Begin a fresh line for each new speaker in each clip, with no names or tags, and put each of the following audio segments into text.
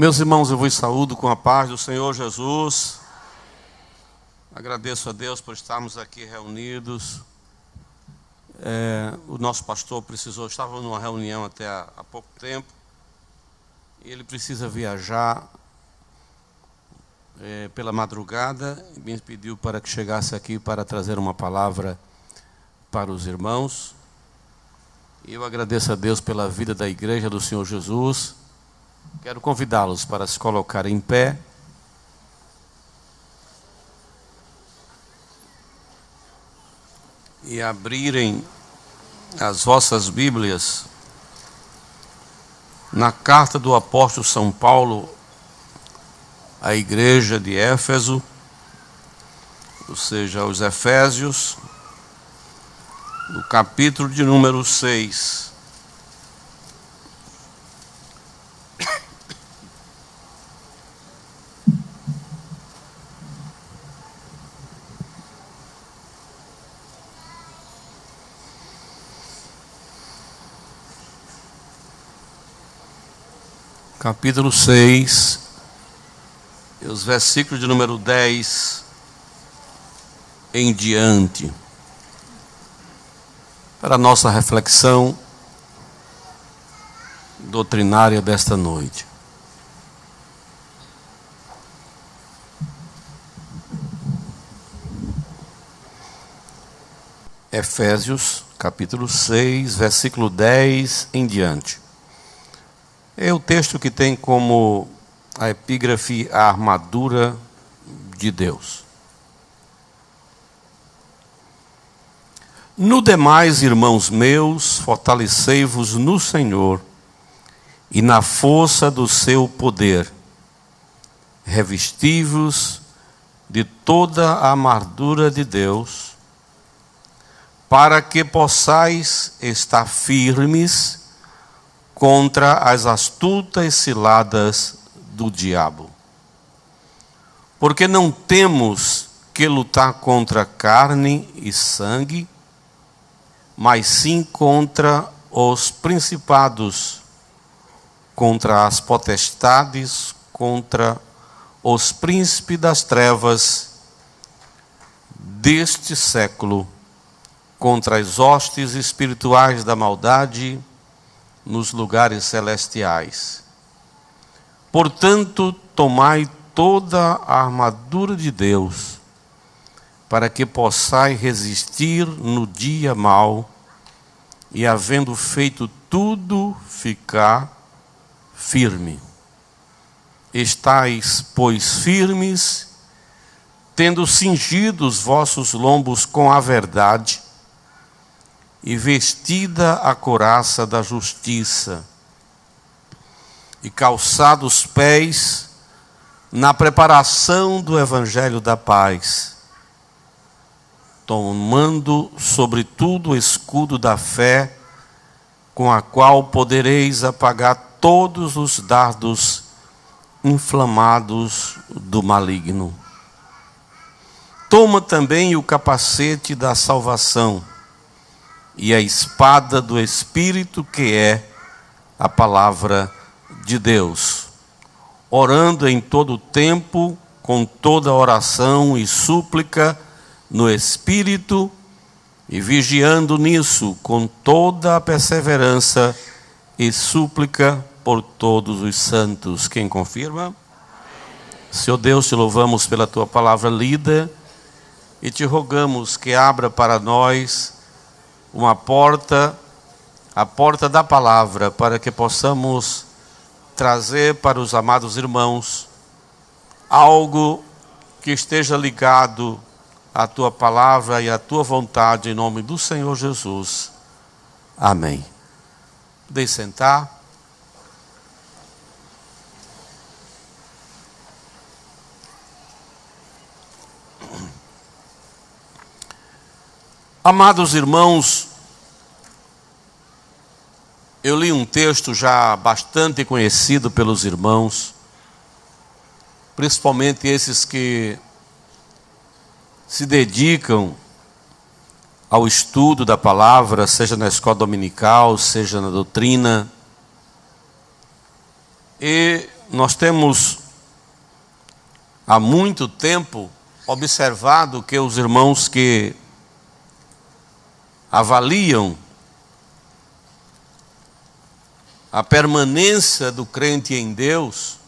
Meus irmãos, eu vos saúdo com a paz do Senhor Jesus. Agradeço a Deus por estarmos aqui reunidos. O nosso pastor estava numa reunião até há pouco tempo, e ele precisa viajar pela madrugada, e me pediu para que chegasse aqui para trazer uma palavra para os irmãos. E eu agradeço a Deus pela vida da igreja do Senhor Jesus. Quero convidá-los para se colocarem em pé. E abrirem as vossas Bíblias na carta do apóstolo São Paulo à igreja de Éfeso, ou seja, aos Efésios, no capítulo de número 6. Capítulo 6, e os versículos de número 10 em diante, para a nossa reflexão doutrinária desta noite. Efésios, capítulo 6, versículo 10 em diante. É o texto que tem como a epígrafe a armadura de Deus. No demais, irmãos meus, fortalecei-vos no Senhor e na força do seu poder. Revesti-vos de toda a armadura de Deus, para que possais estar firmes contra as astutas ciladas do diabo. Porque não temos que lutar contra carne e sangue, mas sim contra os principados, contra as potestades, contra os príncipes das trevas deste século, contra as hostes espirituais da maldade nos lugares celestiais. Portanto, tomai toda a armadura de Deus, para que possais resistir no dia mau, e havendo feito tudo, ficar firme. Estais, pois, firmes, tendo cingido os vossos lombos com a verdade, e vestida a couraça da justiça, e calçados os pés na preparação do evangelho da paz, tomando sobretudo o escudo da fé, com a qual podereis apagar todos os dardos inflamados do maligno. Toma também o capacete da salvação e a espada do Espírito, que é a palavra de Deus, orando em todo o tempo, com toda oração e súplica no Espírito, e vigiando nisso com toda a perseverança e súplica por todos os santos. Quem confirma? Senhor Deus, te louvamos pela tua palavra lida e te rogamos que abra para nós uma porta, a porta da palavra, para que possamos trazer para os amados irmãos algo que esteja ligado à tua palavra e à tua vontade, em nome do Senhor Jesus. Amém. Podem sentar. Amados irmãos, eu li um texto já bastante conhecido pelos irmãos, principalmente esses que se dedicam ao estudo da palavra, seja na escola dominical, seja na doutrina. E nós temos há muito tempo observado que os irmãos que avaliam a permanência do crente em Deus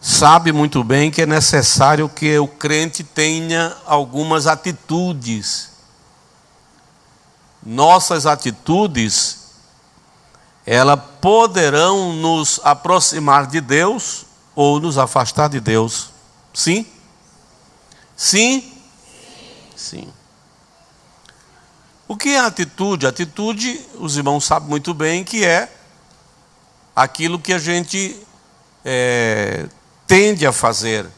sabe muito bem que é necessário que o crente tenha algumas atitudes. Nossas atitudes, elas poderão nos aproximar de Deus ou nos afastar de Deus. Sim? Sim? Sim. O que é atitude? Atitude, os irmãos sabem muito bem que é aquilo que a gente tende a fazer.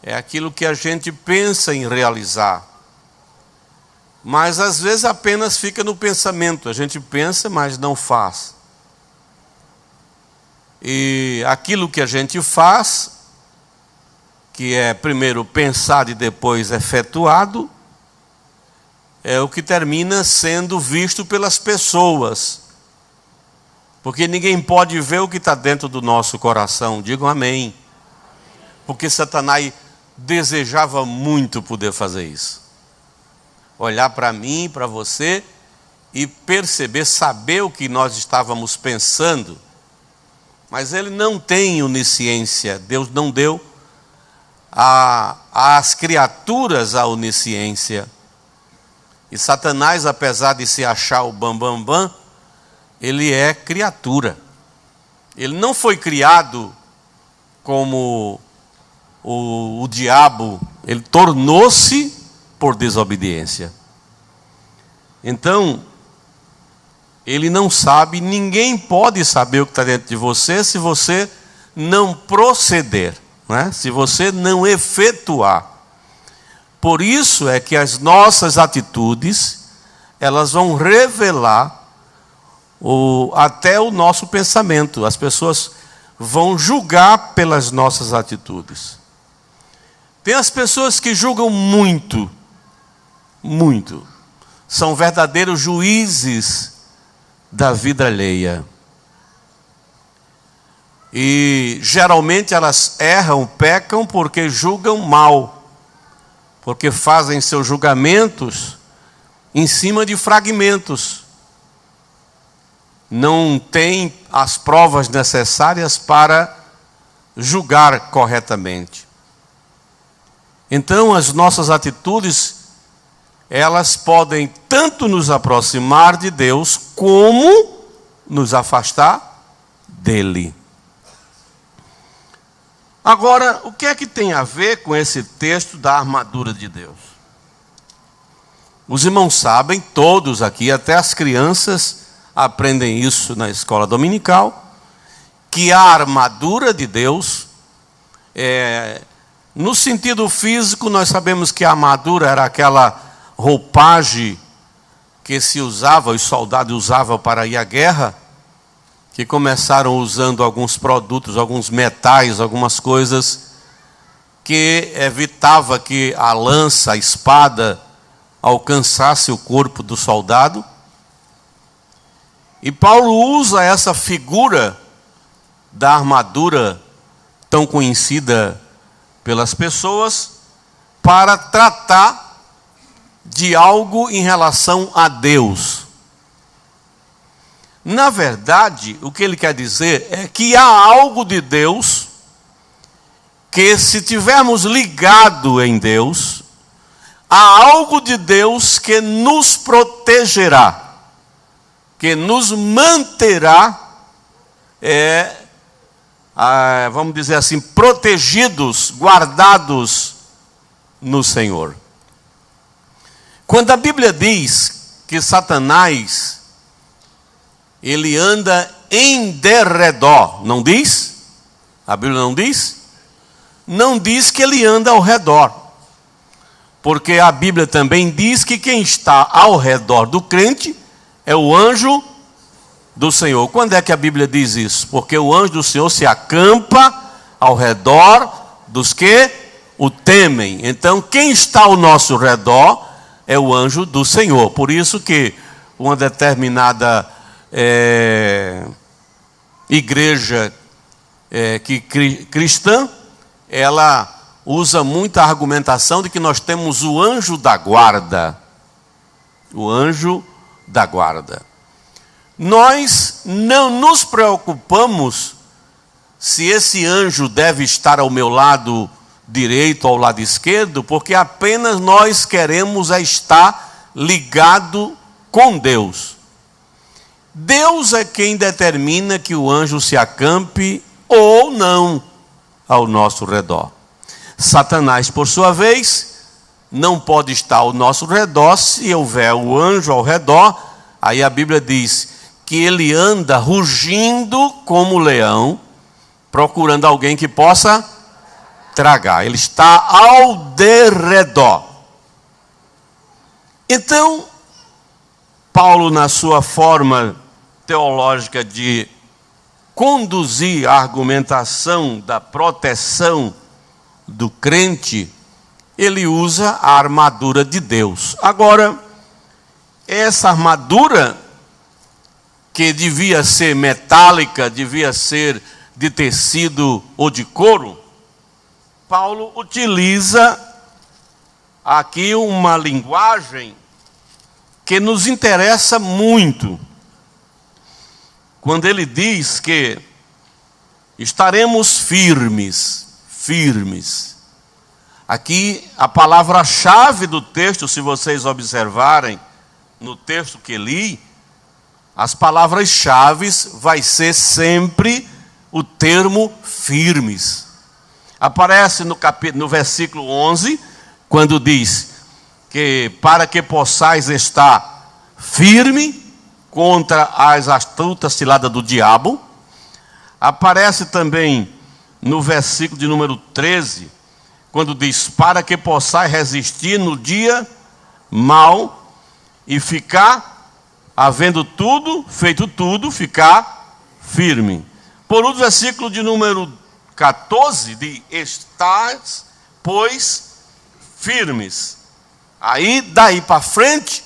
É aquilo que a gente pensa em realizar. Mas às vezes apenas fica no pensamento. A gente pensa, mas não faz. E aquilo que a gente faz, que é primeiro pensado e depois efetuado, é o que termina sendo visto pelas pessoas. Porque ninguém pode ver o que está dentro do nosso coração. Digam amém. Porque Satanás desejava muito poder fazer isso. Olhar para mim, para você, e perceber, saber o que nós estávamos pensando. Mas ele não tem onisciência. Deus não deu às criaturas a onisciência. E Satanás, apesar de se achar o bambambam, ele é criatura. Ele não foi criado como o diabo. Ele tornou-se por desobediência. Então, ele não sabe, ninguém pode saber o que está dentro de você se você não proceder, né? Se você não efetuar. Por isso é que as nossas atitudes, elas vão revelar até o nosso pensamento. As pessoas vão julgar pelas nossas atitudes. Tem as pessoas que julgam muito, muito. São verdadeiros juízes da vida alheia. E geralmente elas erram, pecam porque julgam mal. Porque fazem seus julgamentos em cima de fragmentos. Não têm as provas necessárias para julgar corretamente. Então, as nossas atitudes, elas podem tanto nos aproximar de Deus, como nos afastar dele. Agora, o que é que tem a ver com esse texto da armadura de Deus? Os irmãos sabem, todos aqui, até as crianças aprendem isso na escola dominical, que a armadura de Deus, no sentido físico, nós sabemos que a armadura era aquela roupagem que se usava, os soldados usavam para ir à guerra, que começaram usando alguns produtos, alguns metais, algumas coisas que evitava que a lança, a espada, alcançasse o corpo do soldado. E Paulo usa essa figura da armadura tão conhecida pelas pessoas para tratar de algo em relação a Deus. Na verdade, o que ele quer dizer é que há algo de Deus que, se tivermos ligado em Deus, há algo de Deus que nos protegerá, que nos manterá, vamos dizer assim, protegidos, guardados no Senhor. Quando a Bíblia diz que Satanás, ele anda em derredor, não diz? A Bíblia não diz? Não diz que ele anda ao redor. Porque a Bíblia também diz que quem está ao redor do crente é o anjo do Senhor. Quando é que a Bíblia diz isso? Porque o anjo do Senhor se acampa ao redor dos que o temem. Então, quem está ao nosso redor é o anjo do Senhor. Por isso que uma determinada igreja cristã, ela usa muita argumentação de que nós temos o anjo da guarda. O anjo da guarda. Nós não nos preocupamos se esse anjo deve estar ao meu lado direito ou ao lado esquerdo, porque apenas nós queremos estar ligado com Deus. Deus é quem determina que o anjo se acampe ou não ao nosso redor. Satanás, por sua vez, não pode estar ao nosso redor se houver o anjo ao redor. Aí a Bíblia diz que ele anda rugindo como leão, procurando alguém que possa tragar. Ele está ao derredor. Então, Paulo, na sua forma teológica de conduzir a argumentação da proteção do crente, ele usa a armadura de Deus. Agora, essa armadura, que devia ser metálica, devia ser de tecido ou de couro, Paulo utiliza aqui uma linguagem que nos interessa muito. Quando ele diz que estaremos firmes. Aqui a palavra-chave do texto, se vocês observarem no texto que li, as palavras-chave vai ser sempre o termo firmes. Aparece no versículo 11, quando diz que para que possais estar firme contra as astutas ciladas do diabo. Aparece também no versículo de número 13, quando diz, para que possais resistir no dia mau e ficar, havendo tudo, feito tudo, ficar firme. Por outro versículo de número 14, de estais, pois, firmes. Aí, daí para frente,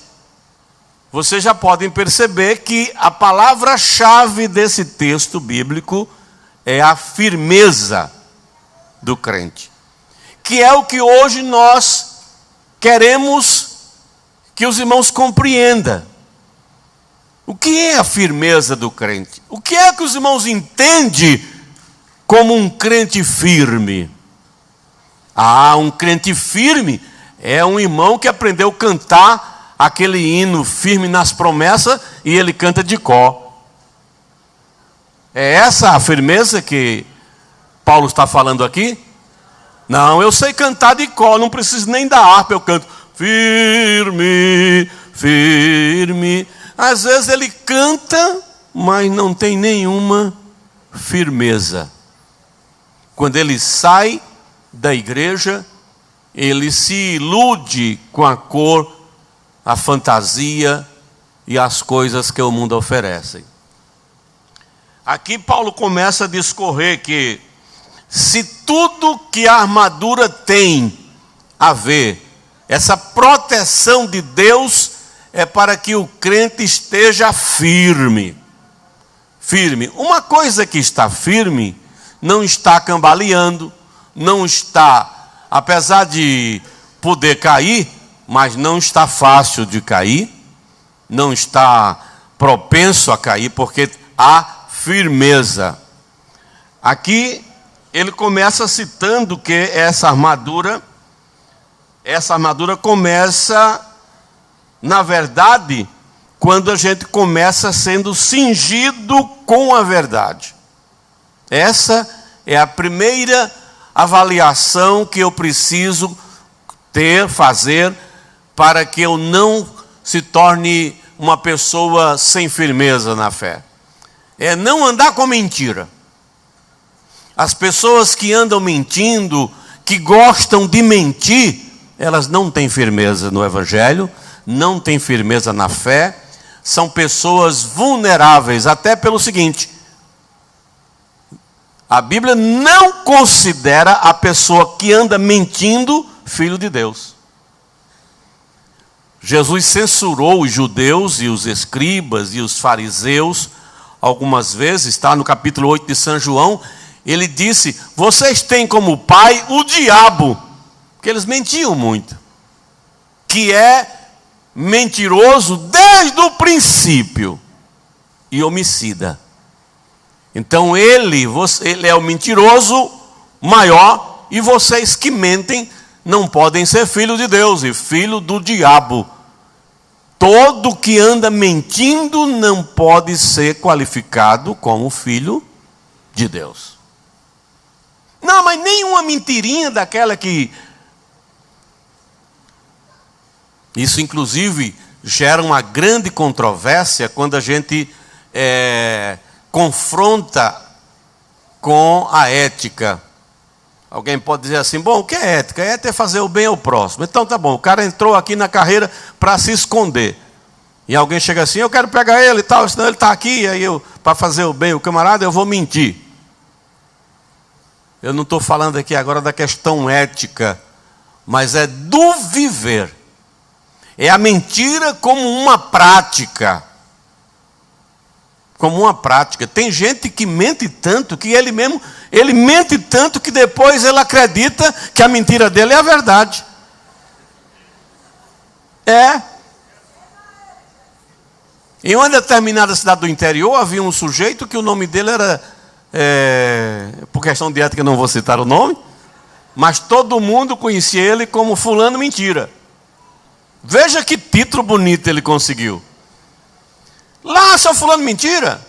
vocês já podem perceber que a palavra-chave desse texto bíblico é a firmeza do crente, que é o que hoje nós queremos que os irmãos compreendam. O que é a firmeza do crente? O que é que os irmãos entendem como um crente firme? Um crente firme é um irmão que aprendeu a cantar aquele hino firme nas promessas e ele canta de cor. É essa a firmeza que Paulo está falando aqui? Não, eu sei cantar de cor, não preciso nem da harpa, eu canto firme, firme. Às vezes ele canta, mas não tem nenhuma firmeza. Quando ele sai da igreja, ele se ilude com a cor, a fantasia e as coisas que o mundo oferece. Aqui Paulo começa a discorrer que se tudo que a armadura tem a ver, essa proteção de Deus é para que o crente esteja firme. Firme. Uma coisa que está firme não está cambaleando, não está, apesar de poder cair, mas não está fácil de cair, não está propenso a cair, porque há firmeza. Aqui ele começa citando que essa armadura começa, na verdade, quando a gente começa sendo cingido com a verdade. Essa é a primeira avaliação que eu preciso fazer para que eu não se torne uma pessoa sem firmeza na fé. É não andar com mentira. As pessoas que andam mentindo, que gostam de mentir, elas não têm firmeza no Evangelho, não têm firmeza na fé, são pessoas vulneráveis, até pelo seguinte: a Bíblia não considera a pessoa que anda mentindo filho de Deus. Jesus censurou os judeus e os escribas e os fariseus algumas vezes, está no capítulo 8 de São João. Ele disse: vocês têm como pai o diabo, porque eles mentiam muito, que é mentiroso desde o princípio e homicida. Então ele é o mentiroso maior, e vocês que mentem não podem ser filho de Deus e filho do diabo. Todo que anda mentindo não pode ser qualificado como filho de Deus. Não, mas nem uma mentirinha daquela que... Isso, inclusive, gera uma grande controvérsia quando a gente confronta com a ética. Alguém pode dizer assim: bom, o que é ética? Ética é fazer o bem ao próximo. Então tá bom, o cara entrou aqui na carreira para se esconder. E alguém chega assim: eu quero pegar ele e tal, senão ele está aqui, e aí eu, para fazer o bem, o camarada, eu vou mentir. Eu não estou falando aqui agora da questão ética, mas é do viver. É a mentira como uma prática. Como uma prática. Tem gente que mente tanto que ele mente tanto que depois ele acredita que a mentira dele é a verdade. Em uma determinada cidade do interior havia um sujeito que o nome dele era, por questão de ética não vou citar o nome, mas todo mundo conhecia ele como fulano mentira. Veja que título bonito ele conseguiu. Lá, seu fulano mentira.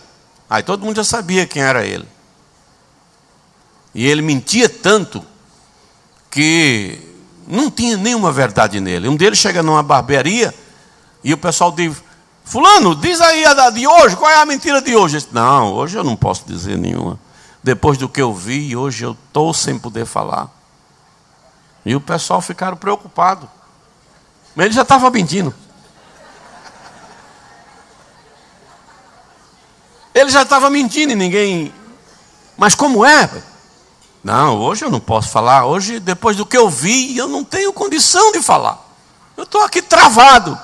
Aí todo mundo já sabia quem era ele. E ele mentia tanto que não tinha nenhuma verdade nele. Um deles chega numa barbearia e o pessoal diz: fulano, diz aí a de hoje, qual é a mentira de hoje? Ele disse: não, hoje eu não posso dizer nenhuma. Depois do que eu vi, hoje eu estou sem poder falar. E o pessoal ficaram preocupados. Mas ele já estava mentindo. Ele já estava mentindo e ninguém... Mas como é? Não, hoje eu não posso falar. Hoje, depois do que eu vi, eu não tenho condição de falar. Eu estou aqui travado.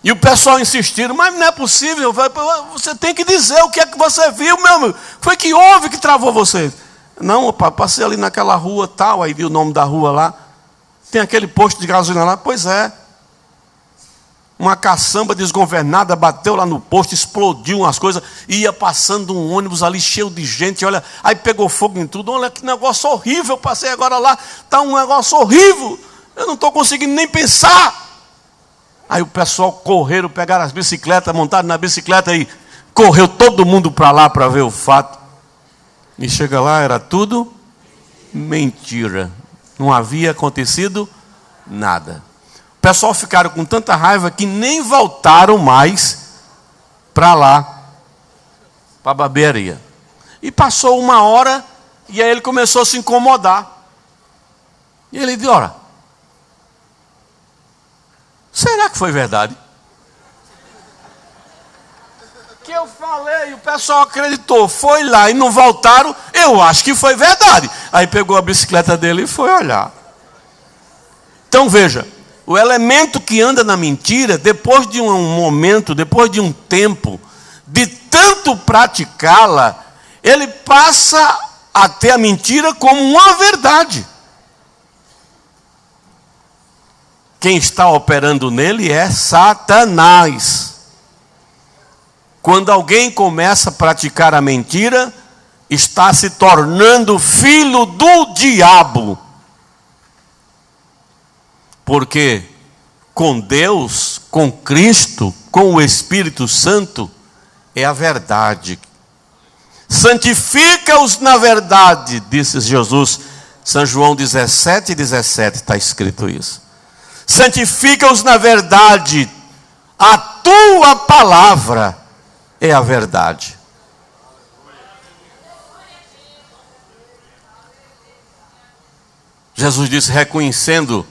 E o pessoal insistindo: mas não é possível, você tem que dizer o que é que você viu, meu amigo. Foi que houve que travou você? Não, opa, passei ali naquela rua tal, aí vi o nome da rua lá. Tem aquele posto de gasolina lá. Pois é. Uma caçamba desgovernada bateu lá no posto, explodiu umas coisas, ia passando um ônibus ali cheio de gente, olha, aí pegou fogo em tudo. Olha que negócio horrível, passei agora lá, está um negócio horrível, eu não estou conseguindo nem pensar. Aí o pessoal correram, pegaram as bicicletas, montaram na bicicleta e correu todo mundo para lá para ver o fato. E chega lá, era tudo mentira, não havia acontecido nada. O pessoal ficaram com tanta raiva que nem voltaram mais para lá, para a barbearia. E passou uma hora e aí ele começou a se incomodar. E ele disse: ora, será que foi verdade? Que eu falei, o pessoal acreditou, foi lá e não voltaram, eu acho que foi verdade. Aí pegou a bicicleta dele e foi olhar. Então veja, o elemento que anda na mentira, depois de um momento, depois de um tempo, de tanto praticá-la, ele passa a ter a mentira como uma verdade. Quem está operando nele é Satanás. Quando alguém começa a praticar a mentira, está se tornando filho do diabo. Porque com Deus, com Cristo, com o Espírito Santo, é a verdade. Santifica-os na verdade, disse Jesus. São João 17:17 está escrito isso. Santifica-os na verdade, a tua palavra é a verdade. Jesus disse, reconhecendo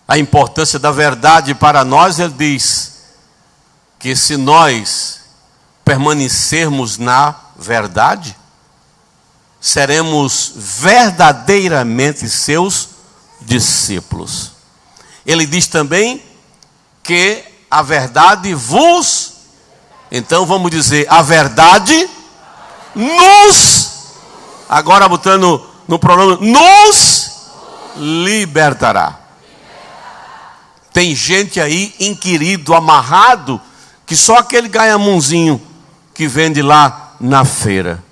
a importância da verdade para nós, ele diz que se nós permanecermos na verdade, seremos verdadeiramente seus discípulos. Ele diz também que a verdade vos Então vamos dizer, a verdade agora botando no pronome, nos libertará. Tem gente aí inquirido, amarrado, que só aquele ganhamunzinho que vende lá na feira.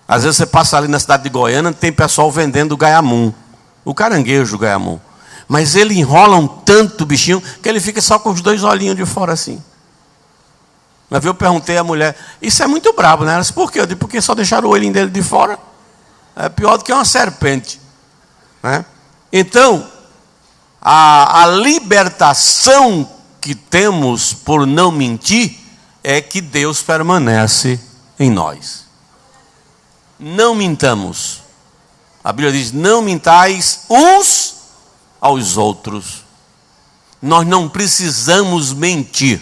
Às vezes você passa ali na cidade de Goiânia, tem pessoal vendendo gaiamum, o caranguejo gaiamum. Mas ele enrola tanto o bichinho que ele fica só com os 2 olhinhos de fora assim. Uma vez eu perguntei à mulher, isso é muito brabo, né? Ela disse, por quê? Eu disse, porque só deixaram o olhinho dele de fora. É pior do que uma serpente, né? Então, a libertação que temos por não mentir é que Deus permanece em nós. Não mintamos. A Bíblia diz, não mintais uns aos outros. Nós não precisamos mentir.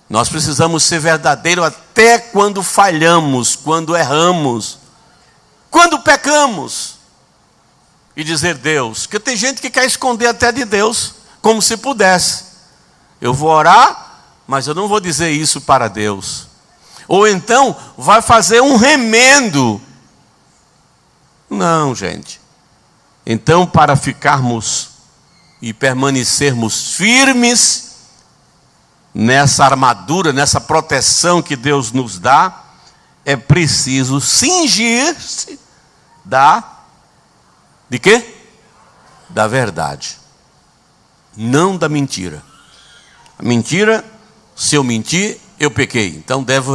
Nós precisamos ser verdadeiros até quando falhamos, quando erramos, quando pecamos. E dizer Deus, porque tem gente que quer esconder até de Deus, como se pudesse. Eu vou orar, mas eu não vou dizer isso para Deus. Ou então vai fazer um remendo. Não, gente. Então, para ficarmos e permanecermos firmes nessa armadura, nessa proteção que Deus nos dá, é preciso cingir-se de quê? Da verdade. Não da mentira. A mentira, se eu mentir, eu pequei. Então devo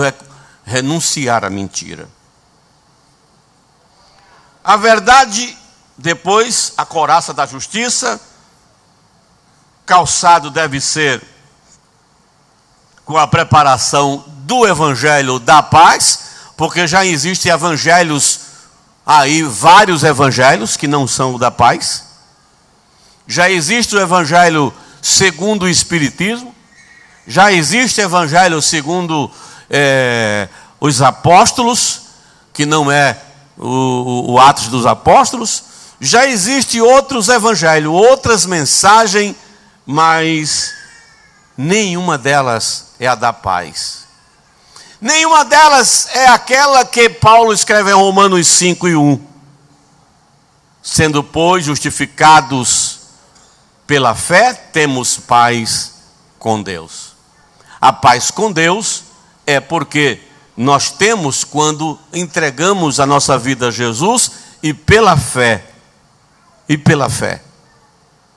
renunciar à mentira. A verdade, depois, a couraça da justiça. Calçado deve ser com a preparação do evangelho da paz, porque já existem evangelhos aí, vários evangelhos que não são o da paz. Já existe o evangelho segundo o Espiritismo. Já existe o evangelho segundo os apóstolos, que não é o Atos dos Apóstolos. Já existe outros evangelhos, outras mensagens, mas nenhuma delas é a da paz. Nenhuma delas é aquela que Paulo escreve em Romanos 5:1. Sendo, pois, justificados pela fé, temos paz com Deus. A paz com Deus é porque nós temos quando entregamos a nossa vida a Jesus e pela fé,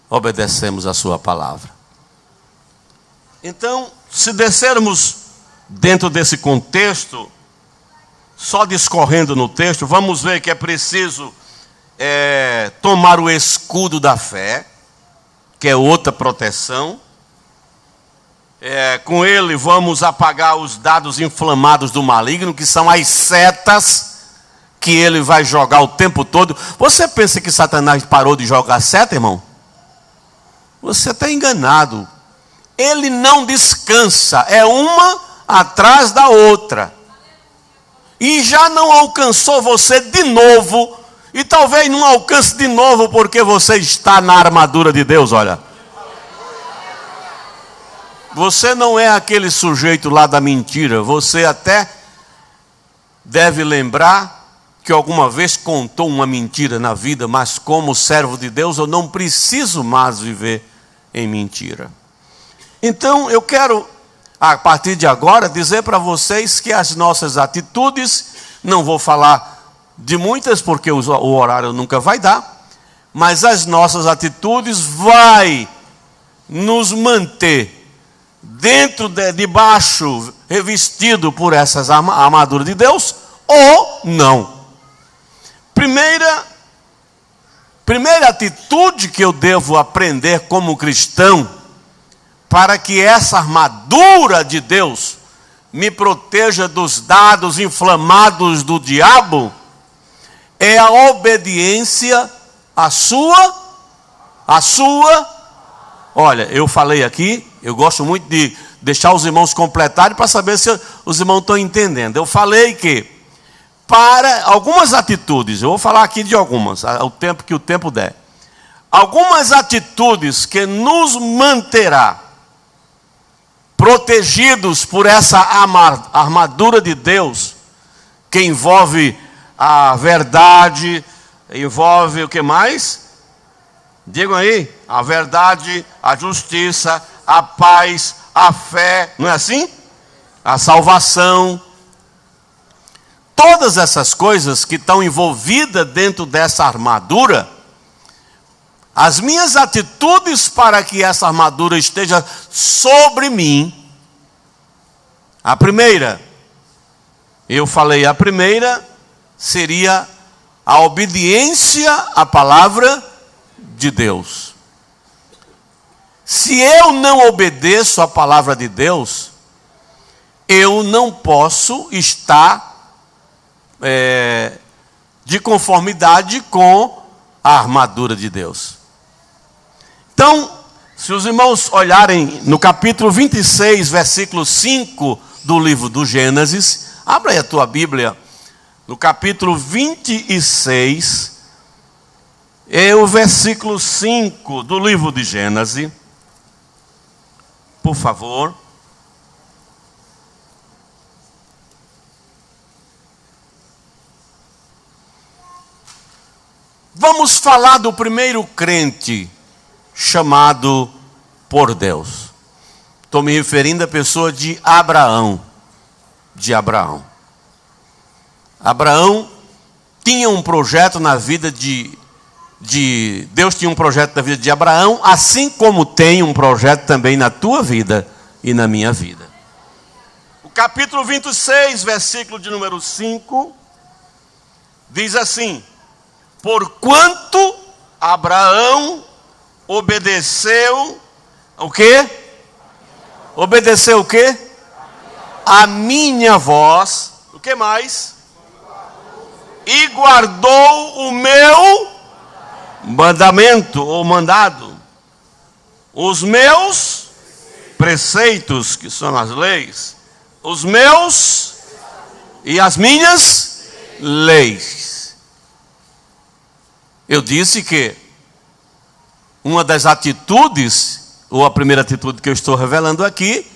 obedecemos a sua palavra. Então, se descermos dentro desse contexto, só discorrendo no texto, vamos ver que é preciso tomar o escudo da fé, que é outra proteção. Com ele vamos apagar os dados inflamados do maligno, que são as setas que ele vai jogar o tempo todo. Você pensa que Satanás parou de jogar seta, irmão? Você está enganado. Ele não descansa, é uma atrás da outra. E já não alcançou você de novo, e talvez não alcance de novo porque você está na armadura de Deus, olha. Você não é aquele sujeito lá da mentira. Você até deve lembrar que alguma vez contou uma mentira na vida, mas como servo de Deus eu não preciso mais viver em mentira. Então eu quero, a partir de agora, dizer para vocês que as nossas atitudes, não vou falar de muitas porque o horário nunca vai dar, mas as nossas atitudes vai nos manter debaixo, revestido por essas armaduras de Deus, ou não. Primeira atitude que eu devo aprender como cristão, para que essa armadura de Deus me proteja dos dados inflamados do diabo, é a obediência à sua. Olha, eu falei aqui, eu gosto muito de deixar os irmãos completarem para saber se os irmãos estão entendendo. Eu falei que para algumas atitudes, eu vou falar aqui de algumas, ao tempo que o tempo der. Algumas atitudes que nos manterá protegidos por essa armadura de Deus, que envolve a verdade, envolve o que mais? Digam aí, a verdade, a justiça, a paz, a fé, não é assim? A salvação. Todas essas coisas que estão envolvidas dentro dessa armadura, as minhas atitudes para que essa armadura esteja sobre mim. A primeira, eu falei, a primeira seria a obediência à palavra de Deus. Se eu não obedeço à palavra de Deus, eu não posso estar de conformidade com a armadura de Deus. Então, se os irmãos olharem no capítulo 26, versículo 5 do livro do Gênesis, abra aí a tua Bíblia, no capítulo 26, o versículo 5 do livro de Gênesis, por favor. Vamos falar do primeiro crente chamado por Deus. Estou me referindo à pessoa de Abraão. Abraão tinha um projeto na vida Deus tinha um projeto na vida de Abraão, assim como tem um projeto também na tua vida e na minha vida. O capítulo 26, versículo de número 5, diz assim: porquanto Abraão obedeceu o quê? Obedeceu o quê? A minha voz. O que mais? E guardou o meu mandamento ou mandado. Os meus preceitos, que são as leis. Os meus e as minhas leis. Eu disse que uma das atitudes, ou a primeira atitude que eu estou revelando aqui,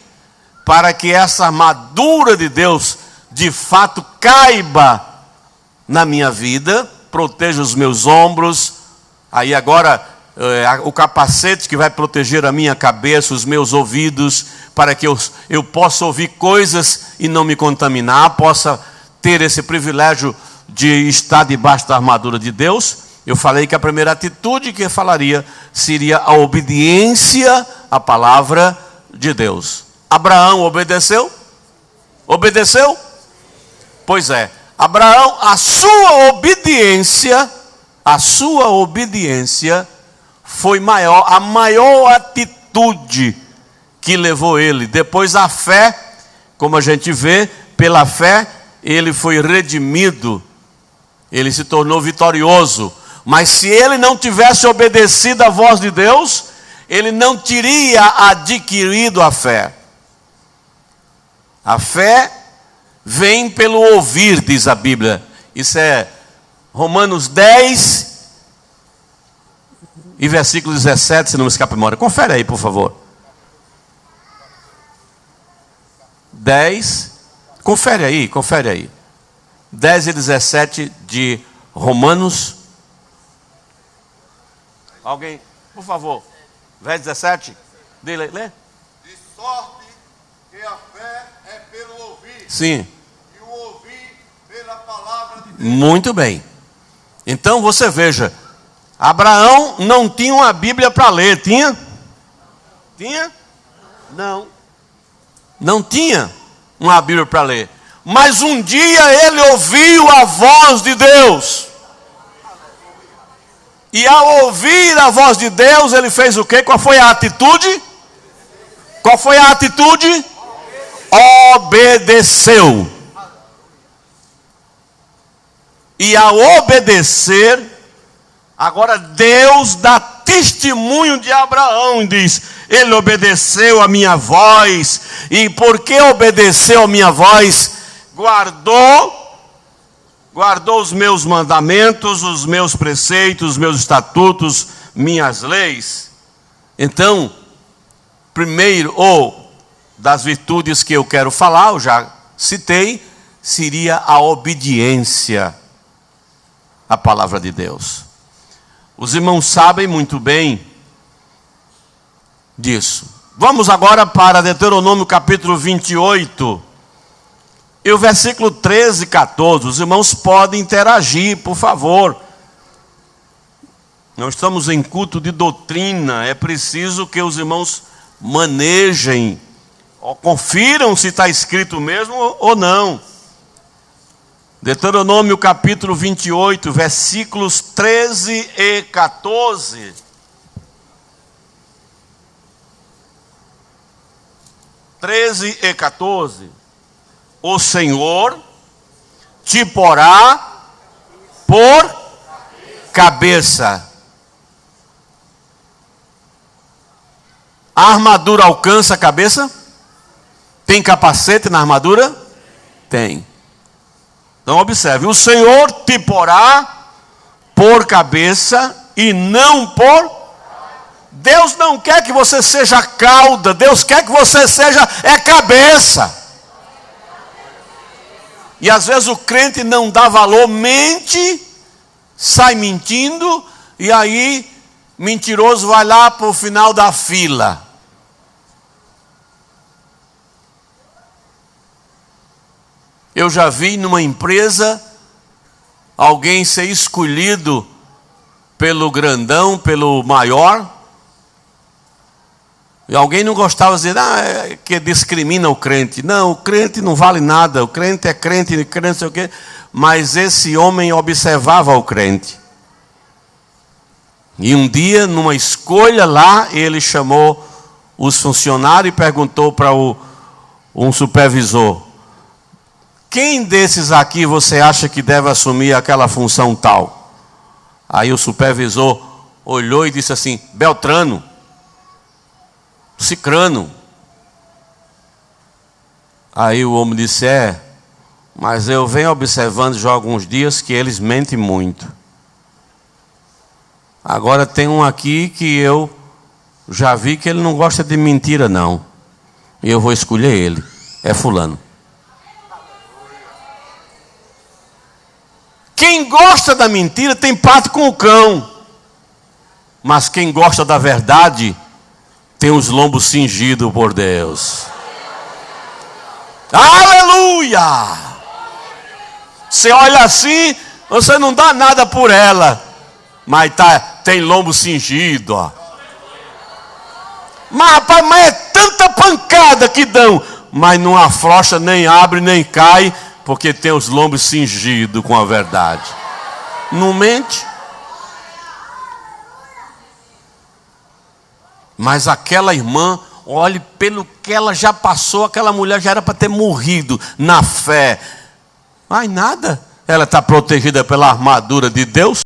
para que essa armadura de Deus de fato caiba na minha vida, proteja os meus ombros, aí agora o capacete que vai proteger a minha cabeça, os meus ouvidos, para que eu possa ouvir coisas e não me contaminar, possa ter esse privilégio de estar debaixo da armadura de Deus. Eu falei que a primeira atitude que eu falaria seria a obediência à palavra de Deus. Abraão obedeceu? Obedeceu? Pois é, Abraão, a sua obediência foi maior, a maior atitude que levou ele. Depois a fé, como a gente vê, pela fé ele foi redimido, ele se tornou vitorioso. Mas se ele não tivesse obedecido à voz de Deus, ele não teria adquirido a fé. A fé vem pelo ouvir, diz a Bíblia. Isso é Romanos 10 e versículo 17, se não me escapa a memória. Confere aí, por favor. 10, confere aí. 10 e 17 de Romanos. Alguém, por favor, verso 17, lê.
De sorte que a fé é pelo ouvir.
Sim.
E o ouvir pela palavra de Deus.
Muito bem. Então você veja, Abraão não tinha uma Bíblia para ler, tinha? Tinha? Não. Não tinha uma Bíblia para ler. Mas um dia ele ouviu a voz de Deus. E ao ouvir a voz de Deus, ele fez o quê? Qual foi a atitude? Obedeceu. E ao obedecer, agora Deus dá testemunho de Abraão e diz: ele obedeceu a minha voz, e porque obedeceu a minha voz, guardou os meus mandamentos, os meus preceitos, os meus estatutos, minhas leis. Então, primeiro, das virtudes que eu quero falar, eu já citei, seria a obediência à palavra de Deus. Os irmãos sabem muito bem disso. Vamos agora para Deuteronômio capítulo 28, e o versículo 13 e 14. Os irmãos podem interagir, por favor. Nós estamos em culto de doutrina, é preciso que os irmãos manejem, ou confiram se está escrito mesmo ou não. Deuteronômio capítulo 28, versículos 13 e 14. O Senhor te porá por cabeça. A armadura alcança a cabeça? Tem capacete na armadura? Tem. Então observe, o Senhor te porá por cabeça e não por... Deus não quer que você seja cauda, Deus quer que você seja cabeça. E às vezes o crente não dá valor, mente, sai mentindo, e aí mentiroso vai lá para o final da fila. Eu já vi numa empresa alguém ser escolhido pelo grandão, pelo maior, e alguém não gostava de dizer, que discrimina o crente. Não, o crente não vale nada, o crente é crente, não sei o quê. Mas esse homem observava o crente. E um dia, numa escolha lá, ele chamou os funcionários e perguntou para um supervisor: quem desses aqui você acha que deve assumir aquela função tal? Aí o supervisor olhou e disse assim: Beltrano, Cicrano. Aí o homem disse: mas eu venho observando já há alguns dias que eles mentem muito. Agora tem um aqui que eu já vi que ele não gosta de mentira não. E eu vou escolher ele. É fulano. Quem gosta da mentira tem pacto com o cão. Mas quem gosta da verdade tem os lombos cingidos por Deus. Aleluia! Você olha assim, você não dá nada por ela, mas tem lombo cingido, ó. Mas rapaz, é tanta pancada que dão, mas não afrouxa, nem abre, nem cai, porque tem os lombos cingidos com a verdade. Não mente. Mas aquela irmã, olhe pelo que ela já passou, aquela mulher já era para ter morrido na fé. Mas nada, ela está protegida pela armadura de Deus.